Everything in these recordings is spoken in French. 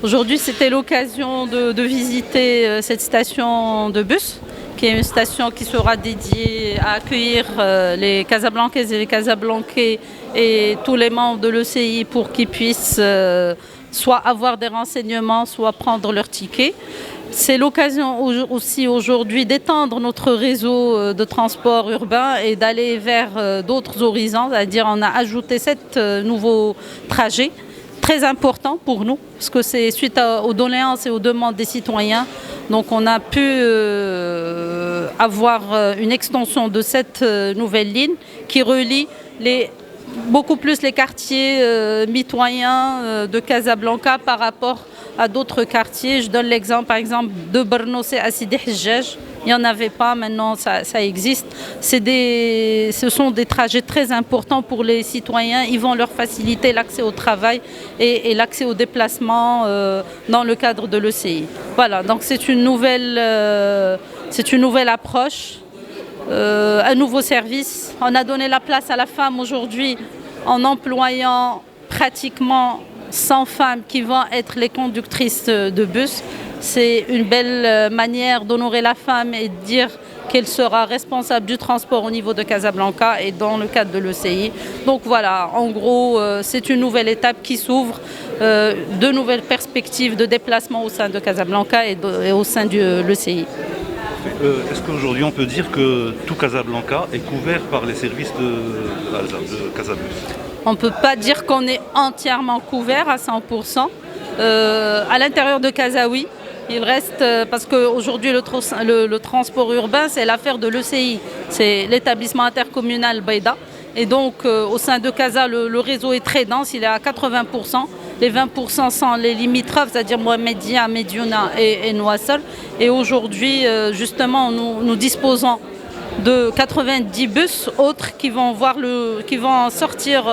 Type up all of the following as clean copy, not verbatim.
Aujourd'hui, c'était l'occasion de visiter cette station de bus, qui est une station qui sera dédiée à accueillir les Casablancaises et les Casablancais et tous les membres de l'ECI pour qu'ils puissent soit avoir des renseignements, soit prendre leur ticket. C'est l'occasion aussi aujourd'hui d'étendre notre réseau de transport urbain et d'aller vers d'autres horizons, c'est-à-dire on a ajouté 7 nouveaux trajets très importants pour nous, parce que c'est suite aux doléances et aux demandes des citoyens. Donc on a pu avoir une extension de cette nouvelle ligne qui relie beaucoup plus les quartiers mitoyens de Casablanca par rapport à d'autres quartiers. Je donne l'exemple par exemple de Bernossi à Sidi Hajjaj. Il n'y en avait pas, maintenant ça existe. Ce sont des trajets très importants pour les citoyens. Ils vont leur faciliter l'accès au travail et l'accès au déplacement dans le cadre de l'ECI. Voilà, donc c'est une nouvelle approche. Un nouveau service. On a donné la place à la femme aujourd'hui en employant pratiquement 100 femmes qui vont être les conductrices de bus. C'est une belle manière d'honorer la femme et de dire qu'elle sera responsable du transport au niveau de Casablanca et dans le cadre de l'ECI. Donc voilà, en gros, c'est une nouvelle étape qui s'ouvre, de nouvelles perspectives de déplacement au sein de Casablanca et au sein de l'ECI. Est-ce qu'aujourd'hui on peut dire que tout Casablanca est couvert par les services de Casabus? On ne peut pas dire qu'on est entièrement couvert à 100%. À l'intérieur de Casa, oui. Il reste, parce qu'aujourd'hui le transport urbain, c'est l'affaire de l'ECI. C'est l'établissement intercommunal Baïda. Et donc au sein de Casa, le réseau est très dense, il est à 80%. Les 20% sont les limitrophes, c'est-à-dire Mohamedia, Mediouna et Nouassol. Et aujourd'hui, justement, nous disposons de 90 bus autres qui vont sortir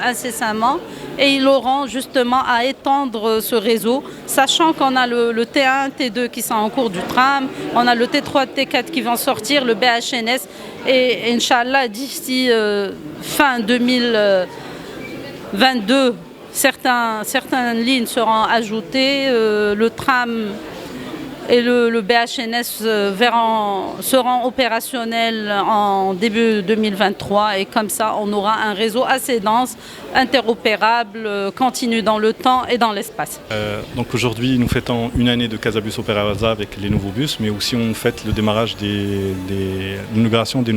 incessamment. Et ils auront justement à étendre ce réseau, sachant qu'on a le T1, T2 qui sont en cours du tram, on a le T3, T4 qui vont sortir, le BHNS. Et Inch'Allah, d'ici fin 2022, certaines lignes seront ajoutées, le tram et le BHNS seront opérationnels en début 2023 et comme ça on aura un réseau assez dense, interopérable, continu dans le temps et dans l'espace. Donc aujourd'hui nous fêtons une année de Casabus Opera Plaza avec les nouveaux bus, mais aussi on fête le démarrage l'inauguration des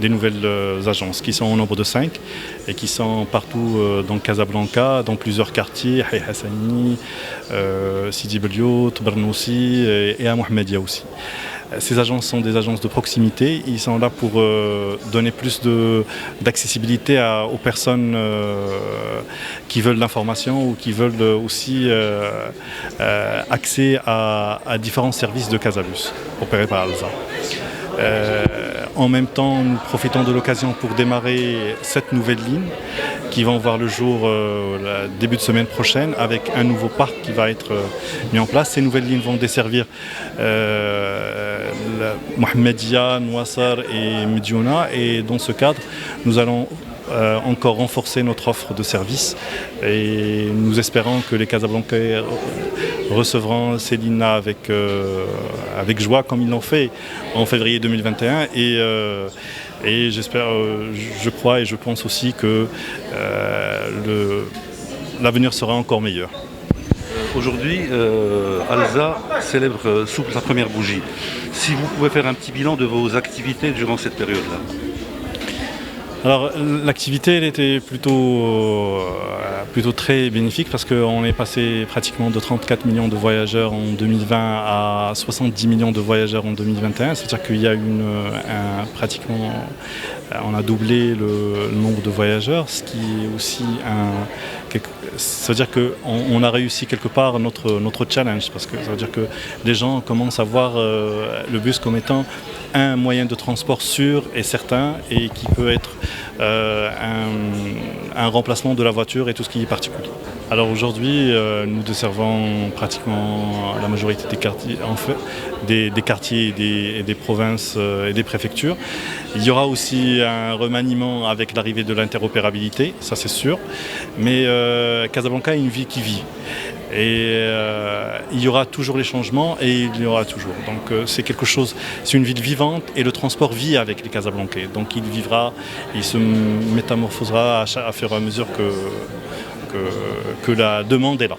nouvelles agences qui sont au nombre de 5 et qui sont partout dans Casablanca, dans plusieurs quartiers, Hay Hassani, Sidi Beliout, Bernossi et à Mohamedia aussi. Ces agences sont des agences de proximité, ils sont là pour donner plus d'accessibilité aux personnes qui veulent l'information ou qui veulent aussi accès à différents services de Casabus opérés par Alza. En même temps, nous profitons de l'occasion pour démarrer 7 nouvelles lignes qui vont voir le jour début de semaine prochaine avec un nouveau parc qui va être mis en place. Ces nouvelles lignes vont desservir Mohamedia, Nouassar et Mediouna et dans ce cadre, nous allons encore renforcer notre offre de services et nous espérons que les Casablancais recevront ces lignes-là avec joie comme ils l'ont fait en février 2021 et j'espère, je crois et je pense aussi que l'avenir sera encore meilleur. Aujourd'hui, Alza célèbre souple sa première bougie. Si vous pouvez faire un petit bilan de vos activités durant cette période-là. Alors l'activité elle était plutôt très bénéfique parce qu'on est passé pratiquement de 34 millions de voyageurs en 2020 à 70 millions de voyageurs en 2021. C'est-à-dire qu'il y a pratiquement, on a doublé le nombre de voyageurs, ce qui est aussi ça veut dire qu'on a réussi quelque part notre challenge parce que ça veut dire que les gens commencent à voir le bus comme étant un moyen de transport sûr et certain et qui peut être un remplacement de la voiture et tout ce qui est particulier. Alors aujourd'hui, nous desservons pratiquement la majorité des quartiers, des quartiers et des provinces et des préfectures. Il y aura aussi un remaniement avec l'arrivée de l'interopérabilité, ça c'est sûr. Mais Casablanca a une vie qui vit. Et il y aura toujours les changements et il y aura toujours. Donc c'est quelque chose, c'est une ville vivante et le transport vit avec les Casablancais. Donc il vivra, il se métamorphosera à fur et à mesure que la demande est là.